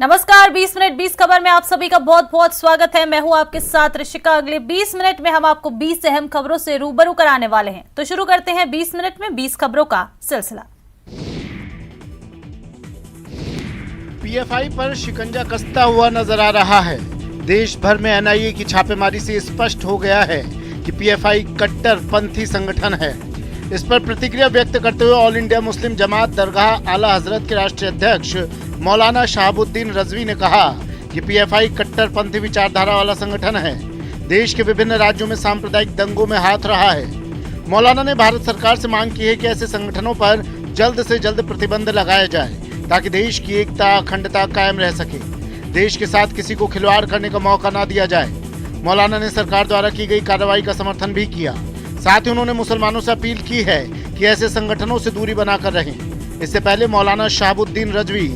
नमस्कार, 20 मिनट 20 खबर में आप सभी का बहुत बहुत स्वागत है। मैं हूं आपके साथ ऋषिका। अगले 20 मिनट में हम आपको 20 अहम खबरों से रूबरू कराने वाले हैं। तो शुरू करते हैं 20 मिनट में 20 खबरों का सिलसिला। पीएफआई पर शिकंजा कसता हुआ नजर आ रहा है। देश भर में एनआईए की छापेमारी से स्पष्ट हो गया है कि पीएफआई कट्टरपंथी संगठन है। इस पर प्रतिक्रिया व्यक्त करते हुए ऑल इंडिया मुस्लिम जमात दरगाह आला हजरत के राष्ट्रीय अध्यक्ष मौलाना शहाबुद्दीन रजवी ने कहा कि पीएफआई कट्टरपंथी विचारधारा वाला संगठन है। देश के विभिन्न राज्यों में सांप्रदायिक दंगों में हाथ रहा है। मौलाना ने भारत सरकार से मांग की है कि ऐसे संगठनों पर जल्द से जल्द प्रतिबंध लगाया जाए ताकि देश की एकता अखंडता कायम रह सके। देश के साथ किसी को खिलवाड़ करने का मौका न दिया जाए। मौलाना ने सरकार द्वारा की गई कार्रवाई का समर्थन भी किया। साथ ही उन्होंने मुसलमानों से अपील की है कि ऐसे संगठनों से दूरी बनाकर रहें। इससे पहले मौलाना शहाबुद्दीन रजवी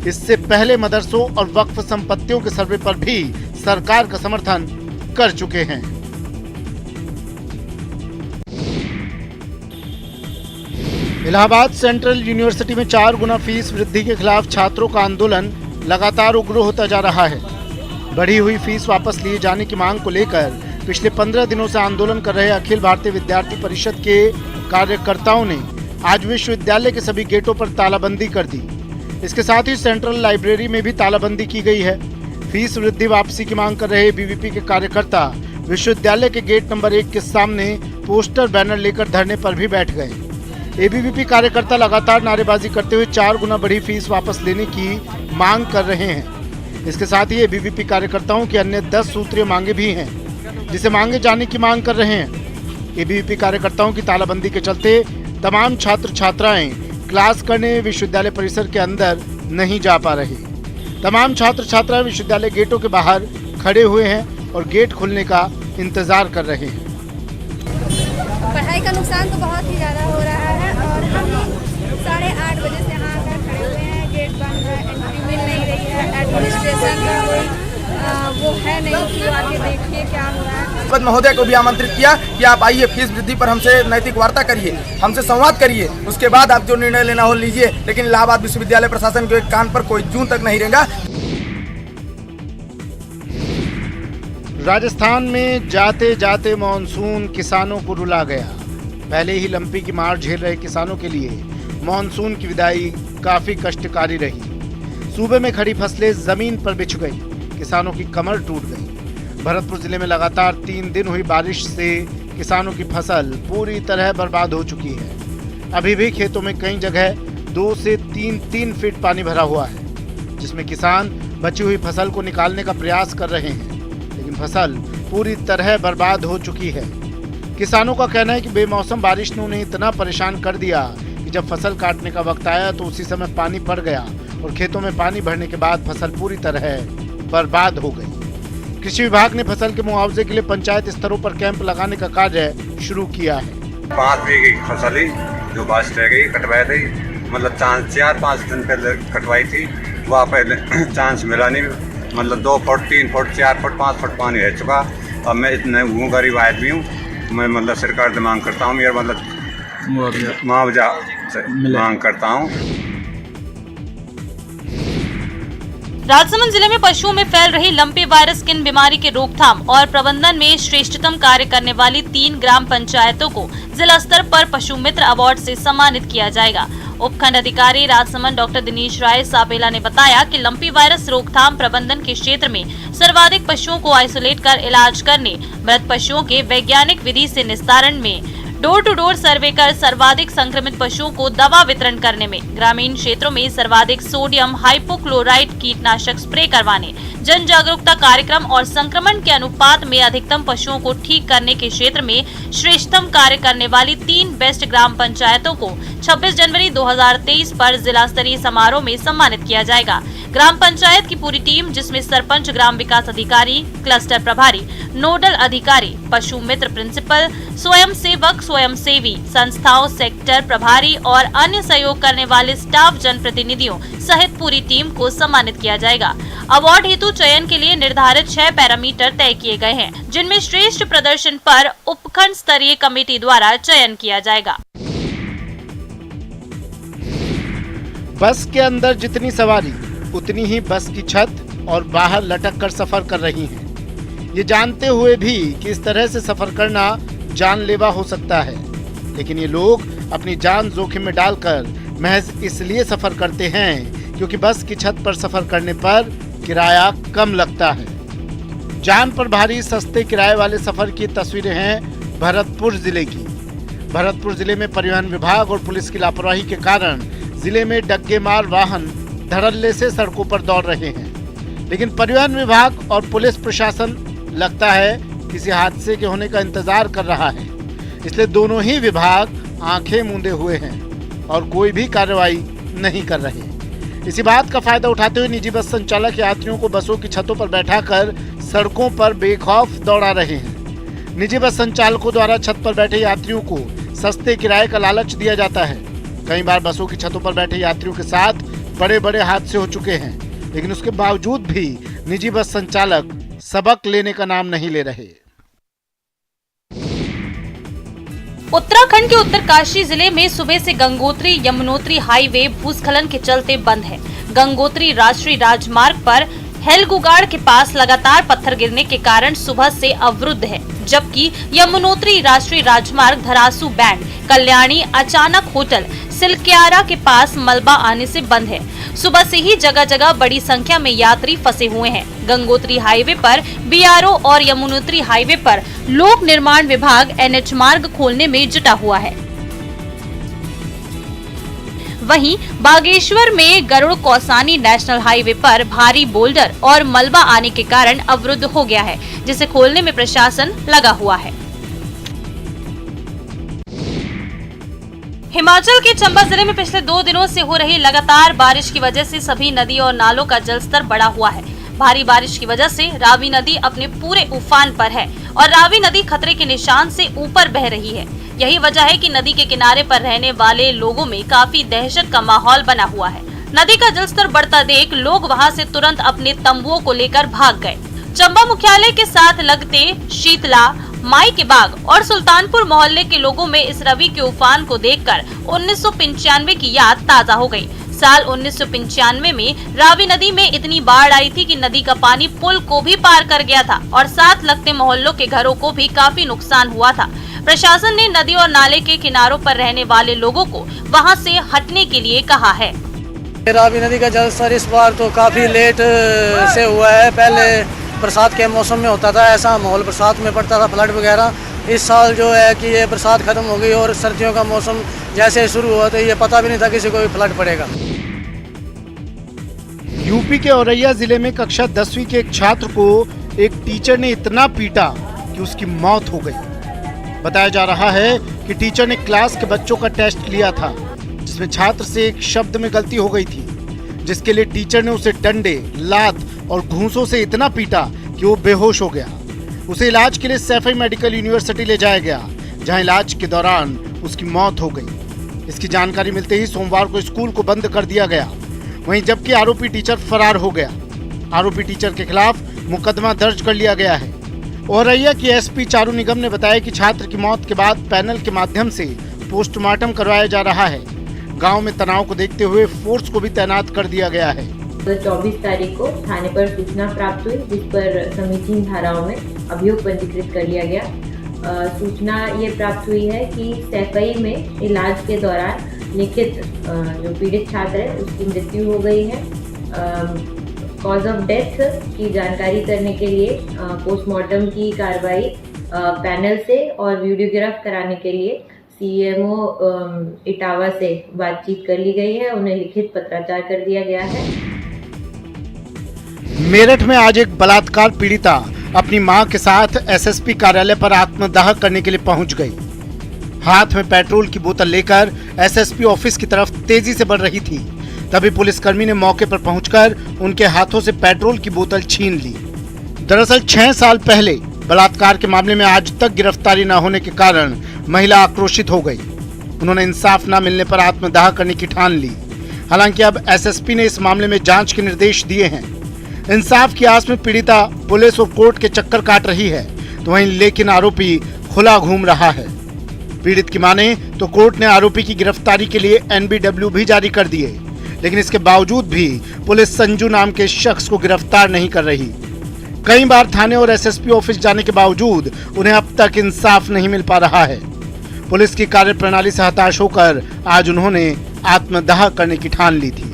इससे पहले मदरसों और वक्फ संपत्तियों के सर्वे पर भी सरकार का समर्थन कर चुके हैं। इलाहाबाद सेंट्रल यूनिवर्सिटी में 4 गुना फीस वृद्धि के खिलाफ छात्रों का आंदोलन लगातार उग्र होता जा रहा है। बढ़ी हुई फीस वापस लिए जाने की मांग को लेकर पिछले 15 दिनों से आंदोलन कर रहे अखिल भारतीय विद्यार्थी परिषद के कार्यकर्ताओं ने आज विश्वविद्यालय के सभी गेटों पर तालाबंदी कर दी। इसके साथ ही सेंट्रल लाइब्रेरी में भी तालाबंदी की गई है। फीस वृद्धि वापसी की मांग कर रहे बीवीपी के कार्यकर्ता विश्वविद्यालय के गेट नंबर 1 के सामने पोस्टर बैनर लेकर धरने पर भी बैठ गए। एबीवीपी कार्यकर्ता लगातार नारेबाजी करते हुए 4 गुना बढ़ी फीस वापस लेने की मांग कर रहे हैं। इसके साथ ही एबीवीपी कार्यकर्ताओं की अन्य 10 सूत्रीय मांगे भी हैं, जिसे मांगे जाने की मांग कर रहे हैं। एबीवीपी कार्यकर्ताओं की तालाबंदी के चलते तमाम छात्र छात्राएं क्लास करने विश्वविद्यालय परिसर के अंदर नहीं जा पा रहे। तमाम छात्र छात्राएं विश्वविद्यालय गेटों के बाहर खड़े हुए हैं और गेट खुलने का इंतजार कर रहे हैं। पढ़ाई का नुकसान तो बहुत ही ज़्यादा हो रहा है और हम 8:30 बजे से यहाँ आकर खड़े हुए हैं। गेट बंद है, एंट्री मिल नहीं रही है। एडमिनिस्ट्रेशन का कोई वो है नहीं कि आके देखिए क्या हो रहा है। महोदय को भी आमंत्रित किया कि आप आइए, फीस वृद्धि पर हमसे नैतिक वार्ता करिए, हमसे संवाद करिए, उसके बाद आप जो निर्णय लेना हो लीजिए। लेकिन इलाहाबाद विश्वविद्यालय प्रशासन के कान पर कोई जूं तक नहीं रेंगा। राजस्थान में जाते जाते मॉनसून किसानों को रुला गया। पहले ही लंपी की मार झेल रहे किसानों के लिए मॉनसून की विदाई काफी कष्टकारी रही। सूबे में खड़ी फसलें जमीन पर बिछ गई, किसानों की कमर टूट गई। भरतपुर जिले में लगातार 3 दिन हुई बारिश से किसानों की फसल पूरी तरह बर्बाद हो चुकी है। अभी भी खेतों में कई जगह 2 से 3 फीट पानी भरा हुआ है, जिसमें किसान बची हुई फसल को निकालने का प्रयास कर रहे हैं, लेकिन फसल पूरी तरह बर्बाद हो चुकी है। किसानों का कहना है कि बेमौसम बारिश ने उन्हें इतना परेशान कर दिया कि जब फसल काटने का वक्त आया तो उसी समय पानी पड़ गया और खेतों में पानी भरने के बाद फसल पूरी तरह बर्बाद हो गई। कृषि विभाग ने फसल के मुआवजे के लिए पंचायत स्तरों पर कैंप लगाने का कार्य शुरू किया है। 5 बीघे की फसल ही जो बारिश रह गई कटवाई थी, मतलब 4-5 दिन पहले कटवाई थी, वहाँ पहले चांस मिला नहीं। मतलब 2 फुट 3 फुट 4 फुट 5 फुट पानी रह चुका। अब मैं इतने हूँ, गरीब आदमी हूँ, मैं मतलब सरकार से मांग करता हूँ, यार मतलब मुआवजा मांग करता हूँ। राजसमंद जिले में पशुओं में फैल रही लंपी वायरस स्किन बीमारी के रोकथाम और प्रबंधन में श्रेष्ठतम कार्य करने वाली 3 ग्राम पंचायतों को जिला स्तर पर पशु मित्र अवार्ड से सम्मानित किया जाएगा। उपखंड अधिकारी राजसमंद डॉक्टर दिनेश राय सापेला ने बताया कि लंपी वायरस रोकथाम प्रबंधन के क्षेत्र में सर्वाधिक पशुओं को आइसोलेट कर इलाज करने, मृत पशुओं के वैज्ञानिक विधि से निस्तारण में, डोर टू डोर सर्वे कर सर्वाधिक संक्रमित पशुओं को दवा वितरण करने में, ग्रामीण क्षेत्रों में सर्वाधिक सोडियम हाइपोक्लोराइट कीटनाशक स्प्रे करवाने, जन जागरूकता कार्यक्रम और संक्रमण के अनुपात में अधिकतम पशुओं को ठीक करने के क्षेत्र में श्रेष्ठतम कार्य करने वाली 3 बेस्ट ग्राम पंचायतों को 26 जनवरी 2023 पर जिला स्तरीय समारोह में सम्मानित किया जाएगा। ग्राम पंचायत की पूरी टीम, जिसमें सरपंच, ग्राम विकास अधिकारी, क्लस्टर प्रभारी, नोडल अधिकारी, पशु मित्र प्रिंसिपल, स्वयं सेवक, स्वयं सेवी संस्थाओं, सेक्टर प्रभारी और अन्य सहयोग करने वाले स्टाफ, जनप्रतिनिधियों सहित पूरी टीम को सम्मानित किया जाएगा। अवार्ड हेतु चयन के लिए निर्धारित 6 पैरामीटर तय किए गए हैं, जिनमें श्रेष्ठ प्रदर्शन पर उपखंड स्तरीय कमेटी द्वारा चयन किया जाएगा। बस के अंदर जितनी सवारी उतनी ही बस की छत और बाहर लटक कर सफर कर रही हैं। ये जानते हुए भी कि इस तरह से सफर करना जानलेवा हो सकता है, लेकिन ये लोग अपनी जान जोखिम में डालकर महज इसलिए सफर करते हैं क्योंकि बस की छत पर सफर करने पर किराया कम लगता है। जान पर भारी सस्ते किराए वाले सफर की तस्वीरें हैं भरतपुर जिले की। भरतपुर जिले में परिवहन विभाग और पुलिस की लापरवाही के कारण जिले में डग्गेमार वाहन धड़ल्ले से सड़कों पर दौड़ रहे हैं, लेकिन परिवहन विभाग और पुलिस प्रशासन लगता है किसी हादसे के होने का इंतजार कर रहा है। इसलिए दोनों ही विभाग आंखें मूंदे हुए हैं और कोई भी कार्रवाई नहीं कर रहे। इसी बात का फायदा उठाते हुए निजी बस संचालक यात्रियों को बसों की छतों पर बैठाकर सड़कों पर बेखौफ दौड़ा रहे हैं। निजी बस संचालकों द्वारा छत पर बैठे यात्रियों को सस्ते किराए का लालच दिया जाता है। कई बार बसों की छतों पर बैठे यात्रियों के साथ बड़े बड़े हादसे हो चुके हैं, लेकिन उसके बावजूद भी निजी बस संचालक सबक लेने का नाम नहीं ले रहे। उत्तराखंड के उत्तरकाशी जिले में सुबह से गंगोत्री यमुनोत्री हाईवे भूस्खलन के चलते बंद है। गंगोत्री राष्ट्रीय राजमार्ग पर हेलगुगाड़ के पास लगातार पत्थर गिरने के कारण सुबह से अवरुद्ध है, जबकि यमुनोत्री राष्ट्रीय राजमार्ग धरासू बैंड कल्याणी अचानक होटल सिलक्यारा के पास मलबा आने से बंद है। सुबह से ही जगह जगह बड़ी संख्या में यात्री फंसे हुए हैं। गंगोत्री हाईवे पर बीआरओ और यमुनोत्री हाईवे पर लोक निर्माण विभाग एनएच मार्ग खोलने में जुटा हुआ है। वहीं बागेश्वर में गरुड़ कौसानी नेशनल हाईवे पर भारी बोल्डर और मलबा आने के कारण अवरुद्ध हो गया है, जिसे खोलने में प्रशासन लगा हुआ है। हिमाचल के चंबा जिले में पिछले 2 दिनों से हो रही लगातार बारिश की वजह से सभी नदी और नालों का जलस्तर बढ़ा हुआ है। भारी बारिश की वजह से रावी नदी अपने पूरे उफान पर है और रावी नदी खतरे के निशान से ऊपर बह रही है। यही वजह है कि नदी के किनारे पर रहने वाले लोगों में काफी दहशत का माहौल बना हुआ है। नदी का जलस्तर बढ़ता देख लोग वहां से तुरंत अपने तंबुओं को लेकर भाग गए। चंबा मुख्यालय के साथ लगते शीतला, माई के बाग और सुल्तानपुर मोहल्ले के लोगों में इस रवि के उफान को देखकर 1995 की याद ताजा हो गई। साल 1995 में रावी नदी में इतनी बाढ़ आई थी कि नदी का पानी पुल को भी पार कर गया था और साथ लगते मोहल्लों के घरों को भी काफी नुकसान हुआ था। प्रशासन ने नदी और नाले के किनारों पर रहने वाले लोगों को वहां से हटने के लिए कहा है। रावी नदी का जलस्तर इस बार तो काफी लेट से हुआ है। पहले बरसात के मौसम में होता था ऐसा माहौल, बरसात में पड़ता था फ्लड वगैरह। इस साल जो है कि ये बरसात खत्म हो गई और सर्दियों का मौसम जैसे शुरू हुआ तो ये पता भी नहीं था किसी को भी फ्लड पड़ेगा। यूपी के औरैया जिले में कक्षा 10वीं के एक छात्र को एक टीचर ने इतना पीटा कि उसकी मौत हो गई। बताया जा रहा है कि टीचर ने क्लास के बच्चों का टेस्ट लिया था, जिसमें छात्र से एक शब्द में गलती हो गई थी, जिसके लिए टीचर ने उसे डंडे, लात और घूंसों से इतना पीटा कि वो बेहोश हो गया। उसे इलाज के लिए सैफई मेडिकल यूनिवर्सिटी ले जाया गया, जहां इलाज के दौरान उसकी मौत हो गई। इसकी जानकारी मिलते ही सोमवार को स्कूल को बंद कर दिया गया। वहीं जबकि आरोपी टीचर फरार हो गया। आरोपी टीचर के खिलाफ मुकदमा दर्ज कर लिया गया है। औरैया की एसपी चारू निगम ने बताया कि छात्र की मौत के बाद पैनल के माध्यम से पोस्टमार्टम करवाया जा रहा है। गांव में तनाव को देखते हुए फोर्स को भी तैनात कर दिया गया है। 24 तारीख को थाने पर सूचना प्राप्त हुई, जिस पर समीचीन धाराओं में अभियोग पंजीकृत कर लिया गया। सूचना ये प्राप्त हुई है कि सैफई में इलाज के दौरान लिखित जो पीड़ित छात्र है उसकी मृत्यु हो गई है। कॉज ऑफ डेथ की जानकारी करने के लिए पोस्टमार्टम की कार्रवाई पैनल से और वीडियोग्राफ कराने के लिए सीएमओ इटावा से बातचीत कर ली गई है। उन्हें लिखित पत्राचार कर दिया गया है। मेरठ में आज एक बलात्कार पीड़िता अपनी मां के साथ एसएसपी कार्यालय पर आत्मदाह करने के लिए पहुंच गई। हाथ में पेट्रोल की बोतल लेकर एसएसपी ऑफिस की तरफ तेजी से बढ़ रही थी। तभी पुलिसकर्मी ने मौके पर पहुंचकर उनके हाथों से पेट्रोल की बोतल छीन ली। दरअसल 6 साल पहले बलात्कार के मामले में आज तक गिरफ्तारी न होने के कारण महिला आक्रोशित हो गई। उन्होंने इंसाफ न मिलने पर आत्मदाह करने की ठान ली। हालांकि अब एसएसपी ने इस मामले में जांच के निर्देश दिए हैं। इंसाफ की आस में पीड़िता पुलिस और कोर्ट के चक्कर काट रही है, तो वहीं लेकिन आरोपी खुला घूम रहा है। पीड़ित की माने तो कोर्ट ने आरोपी की गिरफ्तारी के लिए एनबीडब्ल्यू भी जारी कर दिए, लेकिन इसके बावजूद भी पुलिस संजू नाम के शख्स को गिरफ्तार नहीं कर रही। कई बार थाने और एसएसपी ऑफिस जाने के बावजूद उन्हें अब तक इंसाफ नहीं मिल पा रहा है। पुलिस की कार्यप्रणाली से हताश होकर आज उन्होंने आत्मदाह करने की ठान ली थी।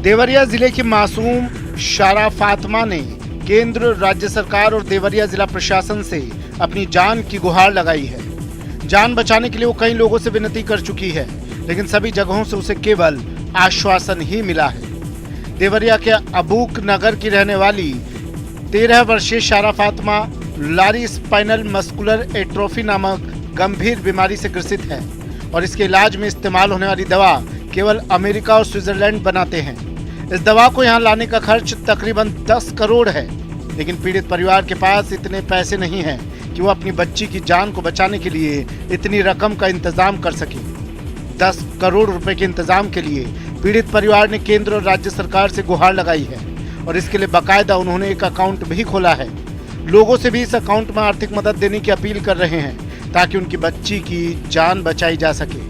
देवरिया जिले की मासूम शारा फातिमा ने केंद्र, राज्य सरकार और देवरिया जिला प्रशासन से अपनी जान की गुहार लगाई है। जान बचाने के लिए वो कई लोगों से विनती कर चुकी है, लेकिन सभी जगहों से उसे केवल आश्वासन ही मिला है। देवरिया के अबूक नगर की रहने वाली 13 वर्षीय शारा फातिमा लारी स्पाइनल मस्कुलर एट्रोफी नामक गंभीर बीमारी से ग्रसित है और इसके इलाज में इस्तेमाल होने वाली दवा केवल अमेरिका और स्विट्जरलैंड बनाते हैं। इस दवा को यहाँ लाने का खर्च तकरीबन 10 करोड़ है, लेकिन पीड़ित परिवार के पास इतने पैसे नहीं हैं कि वो अपनी बच्ची की जान को बचाने के लिए इतनी रकम का इंतजाम कर सके। 10 करोड़ रुपए के इंतजाम के लिए पीड़ित परिवार ने केंद्र और राज्य सरकार से गुहार लगाई है और इसके लिए बाकायदा उन्होंने एक अकाउंट भी खोला है। लोगों से भी इस अकाउंट में आर्थिक मदद देने की अपील कर रहे हैं ताकि उनकी बच्ची की जान बचाई जा सके।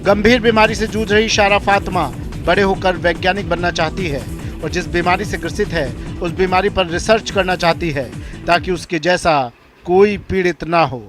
गंभीर बीमारी से जूझ रही शारा फातिमा बड़े होकर वैज्ञानिक बनना चाहती है और जिस बीमारी से ग्रसित है उस बीमारी पर रिसर्च करना चाहती है ताकि उसके जैसा कोई पीड़ित ना हो।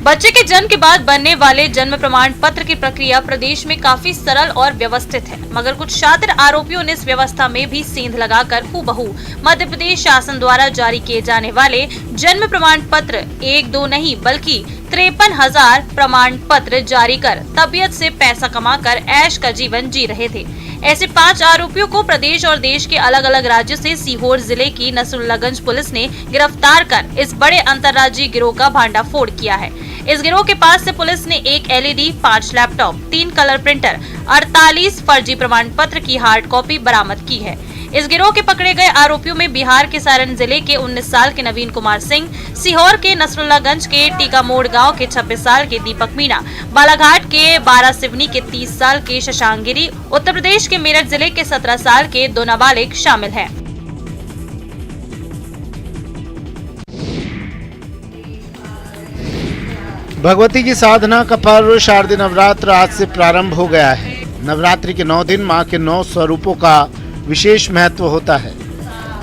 बच्चे के जन्म के बाद बनने वाले जन्म प्रमाण पत्र की प्रक्रिया प्रदेश में काफी सरल और व्यवस्थित है, मगर कुछ शातिर आरोपियों ने इस व्यवस्था में भी सेंध लगाकर हूबहू मध्य प्रदेश शासन द्वारा जारी किए जाने वाले जन्म प्रमाण पत्र 1-2 नहीं बल्कि 53,000 प्रमाण पत्र जारी कर तबीयत से पैसा कमाकर ऐश का जीवन जी रहे थे। ऐसे 5 आरोपियों को प्रदेश और देश के अलग अलग राज्यों से सीहोर जिले की नसरुल्लागंज पुलिस ने गिरफ्तार कर इस बड़े अंतर्राज्यीय गिरोह का भांडाफोड़ किया है। इस गिरोह के पास से पुलिस ने 1 LED, 5 लैपटॉप, 3 कलर प्रिंटर, 48 फर्जी प्रमाण पत्र की हार्ड कॉपी बरामद की है। इस गिरोह के पकड़े गए आरोपियों में बिहार के सारण जिले के 19 साल के नवीन कुमार सिंह, सीहोर के नसरुल्लागंज के टीका मोड़ गांव के 26 साल के दीपक मीणा, बालाघाट के 12 सिवनी के 30 साल के शशांक गिरी, उत्तर प्रदेश के मेरठ जिले के 17 साल के 2 नाबालिग शामिल हैं। भगवती की साधना का पर्व शारदीय नवरात्र आज से प्रारंभ हो गया है। नवरात्रि के 9 दिन मां के 9 स्वरूपों का विशेष महत्व होता है।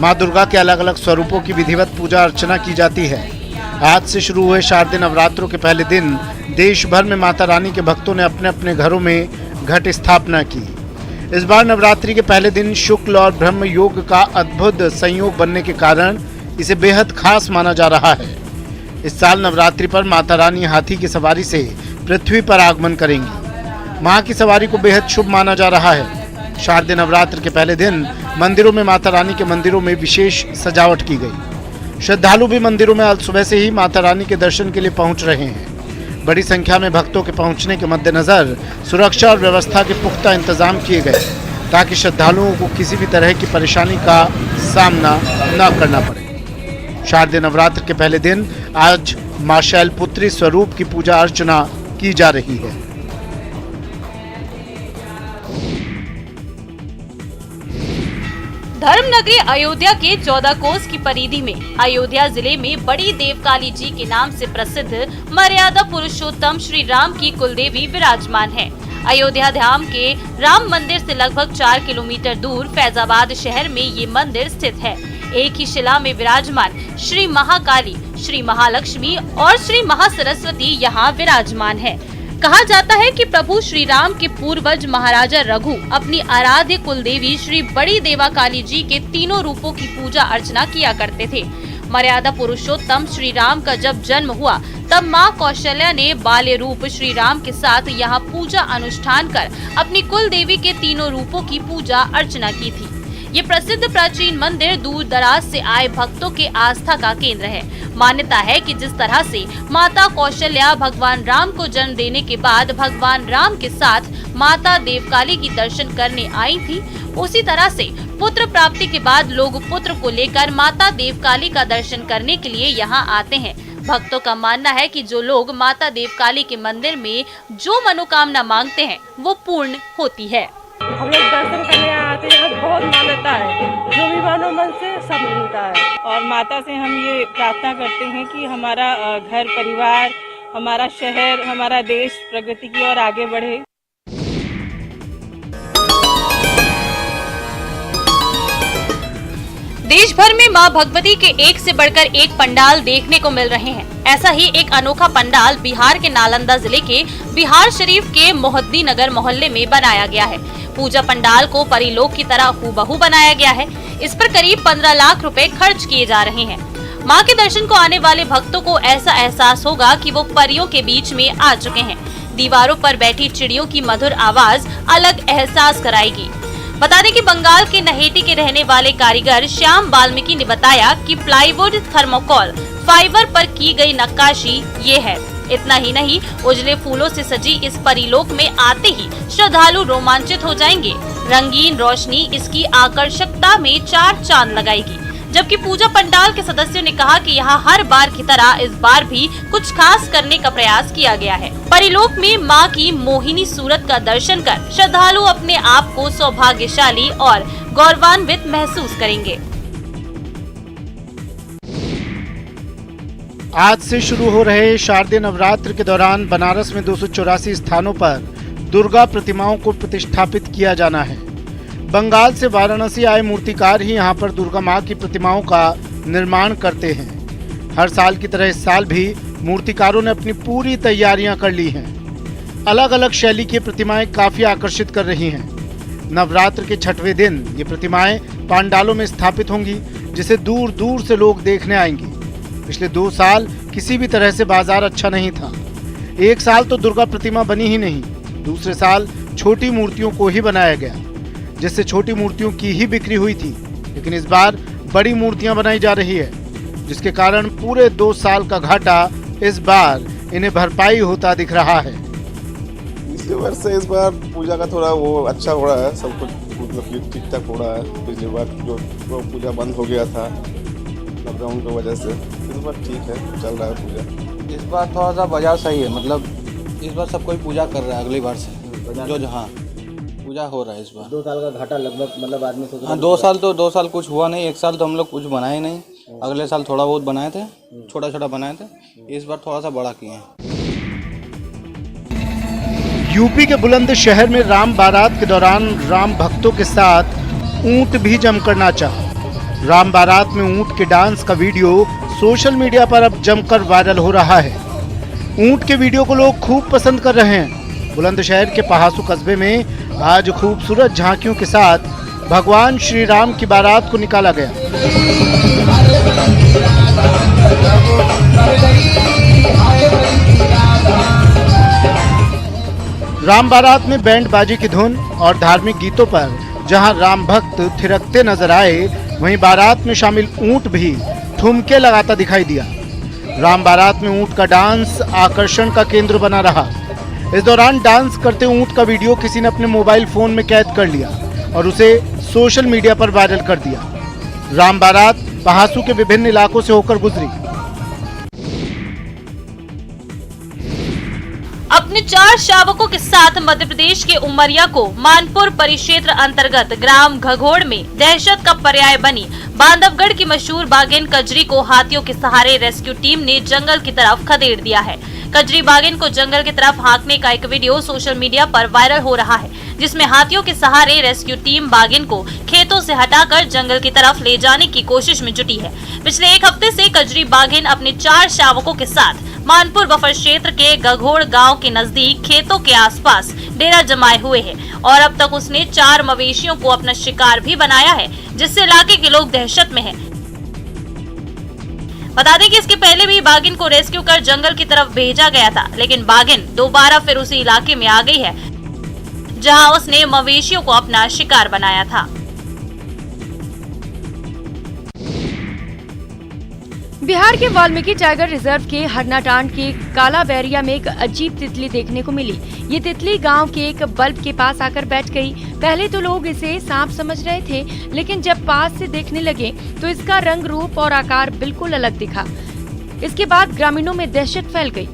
मां दुर्गा के अलग अलग स्वरूपों की विधिवत पूजा अर्चना की जाती है। आज से शुरू हुए शारदीय नवरात्रों के पहले दिन देश भर में माता रानी के भक्तों ने अपने अपने घरों में घट स्थापना की। इस बार नवरात्रि के पहले दिन शुक्ल और ब्रह्म योग का अद्भुत संयोग बनने के कारण इसे बेहद खास माना जा रहा है। इस साल नवरात्रि पर माता रानी हाथी की सवारी से पृथ्वी पर आगमन करेंगी। मां की सवारी को बेहद शुभ माना जा रहा है। शारदीय नवरात्र के पहले दिन मंदिरों में माता रानी के मंदिरों में विशेष सजावट की गई। श्रद्धालु भी मंदिरों में आज सुबह से ही माता रानी के दर्शन के लिए पहुंच रहे हैं। बड़ी संख्या में भक्तों के पहुंचने के मद्देनजर सुरक्षा और व्यवस्था के पुख्ता इंतजाम किए गए ताकि श्रद्धालुओं को किसी भी तरह की परेशानी का सामना न करना पड़े। शारदीय नवरात्र के पहले दिन आज मां शैलपुत्री स्वरूप की पूजा अर्चना की जा रही है। धर्मनगरी अयोध्या के 14 कोस की परिधि में अयोध्या जिले में बड़ी देवकाली जी के नाम से प्रसिद्ध मर्यादा पुरुषोत्तम श्री राम की कुलदेवी विराजमान है। अयोध्या धाम के राम मंदिर से लगभग 4 किलोमीटर दूर फैजाबाद शहर में ये मंदिर स्थित है। एक ही शिला में विराजमान श्री महाकाली, श्री महालक्ष्मी और श्री महासरस्वती यहाँ विराजमान है। कहा जाता है कि प्रभु श्री राम के पूर्वज महाराजा रघु अपनी आराध्य कुलदेवी श्री बड़ी देवाकाली जी के तीनों रूपों की पूजा अर्चना किया करते थे। मर्यादा पुरुषोत्तम श्री राम का जब जन्म हुआ तब मां कौशल्या ने बाल्य रूप श्री राम के साथ यहाँ पूजा अनुष्ठान कर अपनी कुल देवी के तीनों रूपों की पूजा अर्चना की थी। ये प्रसिद्ध प्राचीन मंदिर दूर दराज से आए भक्तों के आस्था का केंद्र है। मान्यता है कि जिस तरह से माता कौशल्या भगवान राम को जन्म देने के बाद भगवान राम के साथ माता देवकाली की दर्शन करने आई थी, उसी तरह से पुत्र प्राप्ति के बाद लोग पुत्र को लेकर माता देवकाली का दर्शन करने के लिए यहाँ आते हैं। भक्तों का मानना है कि जो लोग माता देवकाली के मंदिर में जो मनोकामना मांगते हैं वो पूर्ण होती है। हम लोग दर्शन करने आते हैं, बहुत मान्यता है, जो भी मानो मन से सब मिलता है। और माता से हम ये प्रार्थना करते हैं कि हमारा घर परिवार, हमारा शहर, हमारा देश प्रगति की ओर आगे बढ़े। देश भर में मां भगवती के एक से बढ़कर एक पंडाल देखने को मिल रहे हैं। ऐसा ही एक अनोखा पंडाल बिहार के नालंदा जिले के बिहार शरीफ के मोहद्दी नगर मोहल्ले में बनाया गया है। पूजा पंडाल को परिलोक की तरह हूबहू बनाया गया है। इस पर करीब 15 लाख रुपए खर्च किए जा रहे हैं। मां के दर्शन को आने वाले भक्तों को ऐसा एहसास होगा कि वो परियों के बीच में आ चुके हैं। दीवारों पर बैठी चिड़ियों की मधुर आवाज अलग एहसास कराएगी। बता दें कि बंगाल के नहेटी के रहने वाले कारीगर श्याम वाल्मीकि ने बताया कि प्लाईवुड, थर्मोकोल, फाइबर पर की गई नक्काशी ये है। इतना ही नहीं, उजले फूलों से सजी इस परिलोक में आते ही श्रद्धालु रोमांचित हो जाएंगे। रंगीन रोशनी इसकी आकर्षकता में 4 चांद लगाएगी। जबकि पूजा पंडाल के सदस्यों ने कहा कि यहाँ हर बार की तरह इस बार भी कुछ खास करने का प्रयास किया गया है। परिलोक में मां की मोहिनी सूरत का दर्शन कर श्रद्धालु अपने आप को सौभाग्यशाली और गौरवान्वित महसूस करेंगे। आज से शुरू हो रहे शारदीय नवरात्र के दौरान बनारस में 284 स्थानों पर दुर्गा प्रतिमाओं को प्रतिष्ठापित किया जाना है। बंगाल से वाराणसी आए मूर्तिकार ही यहां पर दुर्गा मां की प्रतिमाओं का निर्माण करते हैं। हर साल की तरह इस साल भी मूर्तिकारों ने अपनी पूरी तैयारियां कर ली हैं। अलग अलग शैली की प्रतिमाएं काफी आकर्षित कर रही हैं। नवरात्र के 6वें दिन ये प्रतिमाएं पंडालों में स्थापित होंगी, जिसे दूर दूर से लोग देखने आएंगे। पिछले 2 साल किसी भी तरह से बाजार अच्छा नहीं था। एक साल तो दुर्गा प्रतिमा बनी ही नहीं, दूसरे साल छोटी मूर्तियों को ही बनाया गया, जिससे छोटी मूर्तियों की ही बिक्री हुई थी। लेकिन इस बार बड़ी मूर्तियां बनाई जा रही है, जिसके कारण पूरे 2 साल का घाटा इस बार इन्हें भरपाई होता दिख रहा है। पिछले वर्ष से इस बार पूजा का थोड़ा वो अच्छा हो रहा है, सब कुछ मतलब ठीक ठाक हो रहा है। पिछली बार जो पूजा बंद हो गया था लॉकडाउन की वजह से, इस बार ठीक है, चल रहा है पूजा। इस बार थोड़ा सा बाजार सही है, मतलब इस बार सब कोई पूजा कर रहा है अगली बार से जो हाँ पूजा हो रहा है इस बार। 2 साल का घाटा लगभग मतलब आदमी सोच हाँ 2 साल कुछ हुआ नहीं। 1 साल तो हम लोग कुछ बनाए नहीं, अगले साल थोड़ा बहुत बनाए थे, छोटा छोटा बनाए थे। इस बार थोड़ा सा बड़ा किए हैं। यूपी के बुलंदशहर में राम बारात के दौरान राम भक्तों के साथ ऊंट भी जमकर नाचा। राम बारात में ऊंट के डांस का वीडियो सोशल मीडिया पर अब जमकर वायरल हो रहा है। ऊंट के वीडियो को लोग खूब पसंद कर रहे हैं। बुलंदशहर के पहासू कस्बे में आज खूबसूरत झांकियों के साथ भगवान श्री राम की बारात को निकाला गया। राम बारात में बैंड बाजी की धुन और धार्मिक गीतों पर जहां राम भक्त थिरकते नजर आए, वहीं बारात में शामिल ऊंट भी ठुमके लगाता दिखाई दिया। राम बारात में ऊंट का डांस आकर्षण का केंद्र बना रहा। इस दौरान डांस करते ऊंट का वीडियो किसी ने अपने मोबाइल फोन में कैद कर लिया और उसे सोशल मीडिया पर वायरल कर दिया। राम बारात पहासू के विभिन्न इलाकों से होकर गुजरी। अपने 4 शावकों के साथ मध्य प्रदेश के उमरिया को मानपुर परिक्षेत्र अंतर्गत ग्राम घघोड़ में दहशत का पर्याय बनी बांधवगढ़ की मशहूर बाघिन कजरी को हाथियों के सहारे रेस्क्यू टीम ने जंगल की तरफ खदेड़ दिया है। कजरी बाघिन को जंगल की तरफ हाँकने का एक वीडियो सोशल मीडिया पर वायरल हो रहा है, जिसमें हाथियों के सहारे रेस्क्यू टीम बाघिन को खेतों से हटाकर जंगल की तरफ ले जाने की कोशिश में जुटी है। पिछले 1 हफ्ते से कजरी बाघिन अपने 4 शावकों के साथ मानपुर बफर क्षेत्र के गघोड़ गांव के नजदीक खेतों के आसपास डेरा जमाए हुए है और अब तक उसने 4 मवेशियों को अपना शिकार भी बनाया है, जिससे इलाके के लोग दहशत में हैं। बता दें कि इसके पहले भी बाघिन को रेस्क्यू कर जंगल की तरफ भेजा गया था, लेकिन बाघिन दोबारा फिर उसी इलाके में आ गई है जहां उसने मवेशियों को अपना शिकार बनाया था। बिहार के वाल्मीकि टाइगर रिजर्व के हरनाटांड के काला बैरिया में एक अजीब तितली देखने को मिली। ये तितली गांव के एक बल्ब के पास आकर बैठ गई। पहले तो लोग इसे सांप समझ रहे थे, लेकिन जब पास से देखने लगे तो इसका रंग, रूप और आकार बिल्कुल अलग दिखा। इसके बाद ग्रामीणों में दहशत फैल गई।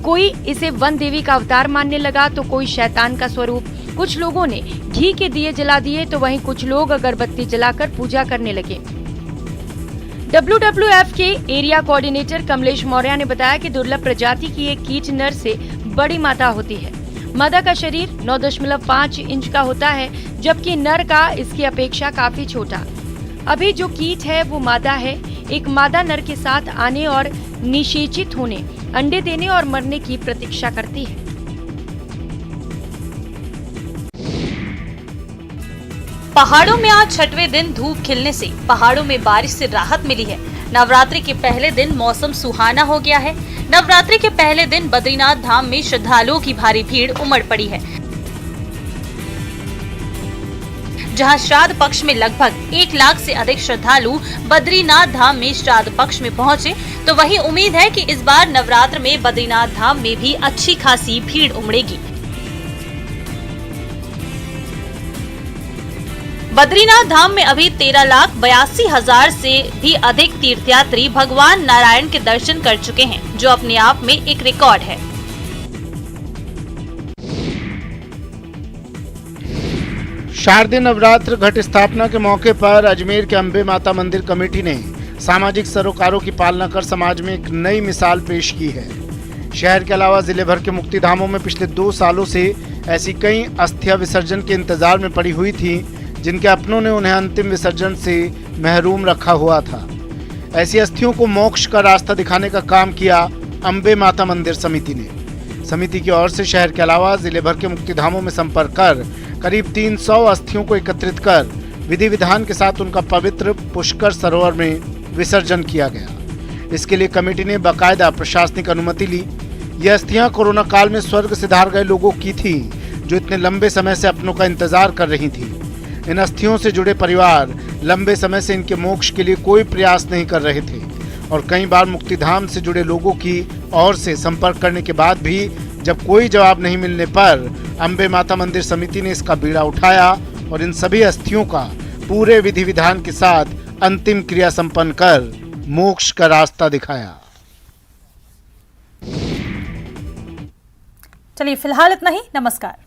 कोई इसे वन देवी का अवतार मानने लगा तो कोई शैतान का स्वरूप। कुछ लोगों ने घी के दिए जला दिए तो वहीं कुछ लोग अगरबत्ती जलाकर पूजा करने लगे। WWF के एरिया कोऑर्डिनेटर कमलेश मौर्य ने बताया कि दुर्लभ प्रजाति की एक कीट नर से बड़ी मादा होती है। मादा का शरीर 9.5 इंच का होता है, जबकि नर का इसकी अपेक्षा काफी छोटा। अभी जो कीट है वो मादा है। एक मादा नर के साथ आने और निषेचित होने, अंडे देने और मरने की प्रतीक्षा करती है। पहाड़ों में आज छठवें दिन धूप खिलने से पहाड़ों में बारिश से राहत मिली है। नवरात्रि के पहले दिन मौसम सुहाना हो गया है। नवरात्रि के पहले दिन बद्रीनाथ धाम में श्रद्धालुओं की भारी भीड़ उमड़ पड़ी है। जहां श्राद्ध पक्ष में लगभग 1 लाख से अधिक श्रद्धालु बद्रीनाथ धाम में श्राद्ध पक्ष में पहुंचे, तो वही उम्मीद है कि इस बार नवरात्र में बद्रीनाथ धाम में भी अच्छी खासी भीड़ उमड़ेगी। बद्रीनाथ धाम में अभी 13,82,000 से भी अधिक तीर्थयात्री भगवान नारायण के दर्शन कर चुके हैं, जो अपने आप में एक रिकॉर्ड है। शारदीय नवरात्र घट स्थापना के मौके पर अजमेर के अंबे माता मंदिर कमेटी ने सामाजिक सरोकारों की पालना कर समाज में एक नई मिसाल पेश की है। शहर के अलावा जिले भर के मुक्ति धामों में पिछले 2 सालों से ऐसी कई अस्थियां विसर्जन के इंतजार में पड़ी हुई थी, जिनके अपनों ने उन्हें अंतिम विसर्जन से महरूम रखा हुआ था। ऐसी अस्थियों को मोक्ष का रास्ता दिखाने का काम किया अंबे माता मंदिर समिति ने। समिति की ओर से शहर के अलावा जिले भर के मुक्ति धामों में संपर्क कर करीब 300 अस्थियों को एकत्रित कर विधि विधान के साथ उनका पवित्र पुष्कर सरोवर में विसर्जन किया गया। इसके लिए कमेटी ने बाकायदा प्रशासनिक अनुमति ली। ये अस्थियां कोरोना काल में स्वर्ग सिधार गए लोगों की थी, जो इतने लंबे समय से अपनों का इंतजार कर रही थी। इन अस्थियों से जुड़े परिवार लंबे समय से इनके मोक्ष के लिए कोई प्रयास नहीं कर रहे थे और कई बार मुक्तिधाम से जुड़े लोगों की ओर से संपर्क करने के बाद भी जब कोई जवाब नहीं मिलने पर अंबे माता मंदिर समिति ने इसका बीड़ा उठाया और इन सभी अस्थियों का पूरे विधि विधान के साथ अंतिम क्रिया संपन्न कर मोक्ष का रास्ता दिखाया। चलिए फिलहाल इतना ही। नमस्कार।